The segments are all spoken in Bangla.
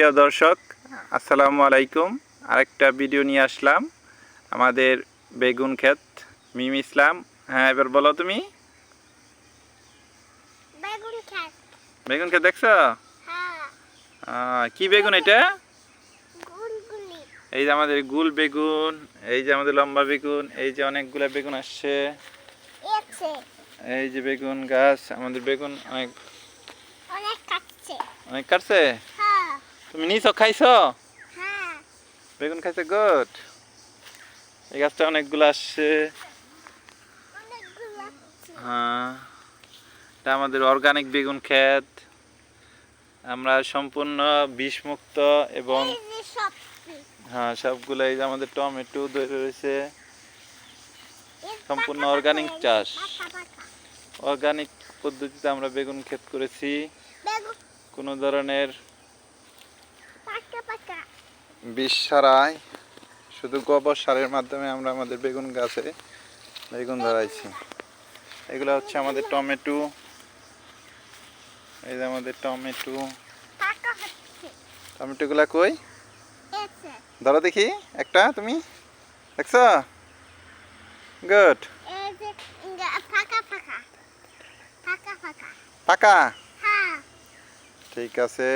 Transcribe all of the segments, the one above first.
প্রিয় দর্শক, আসসালামু আলাইকুম। আরেকটা ভিডিও নিয়ে আসলাম আমাদের বেগুন ক্ষেত। মিম ইসলাম, হ্যাঁ এবার বলো তুমি। বেগুন ক্ষেত দেখছো? কি বেগুন এটা? এই যে আমাদের গুল বেগুন, এই যে আমাদের লম্বা বেগুন, এই যে অনেকগুলা বেগুন আসছে। এই যে বেগুন গাছ, আমাদের বেগুন অনেক অনেক কাটছে। তুমি নিছো, খাইছো? বেগুন খাইছে, গুড। এই গাছটা অনেকগুলো আসছে। হ্যাঁ, এটা আমাদের অর্গানিক বেগুন ক্ষেত। আমরা সম্পূর্ণ বিষমুক্ত এবং হ্যাঁ সবগুলো। এই যে আমাদের টমেটো ধরে রয়েছে, সম্পূর্ণ অর্গানিক চাষ। অর্গানিক পদ্ধতিতে আমরা বেগুন ক্ষেত করেছি। কোনো ধরনের বিষ ছাড়াই, শুধু গোবর সারের মাধ্যমে আমরা আমাদের বেগুন গাছে বেগুন ধরাইছি। এগুলো হচ্ছে আমাদের টমেটো। এই যে আমাদের টমেটো। টমেটোগুলা কই ধরো দেখি একটা, তুমি দেখছো? গুড। পাকা, ঠিক আছে।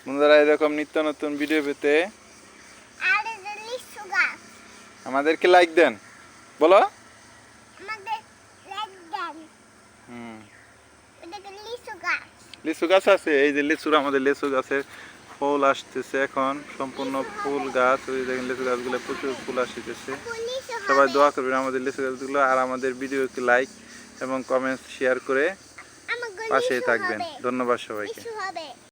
বন্ধুরা, এরকম নিত্য নতুন ভিডিও পেতে আমাদেরকে লাইক দেন, বলো। লিচু গাছ আছে, এই যে লিচুর, আমাদের লিচু গাছের ফুল আসতেছে এখন, সম্পূর্ণ ফুল গাছ। ওই দেখেন লিচু গাছগুলো প্রচুর ফুল আসতেছে। সবাই দোয়া করবেন আমাদের লিচু গাছগুলো, আর আমাদের ভিডিওকে লাইক এবং কমেন্টস শেয়ার করে পাশেই থাকবেন। ধন্যবাদ সবাইকে।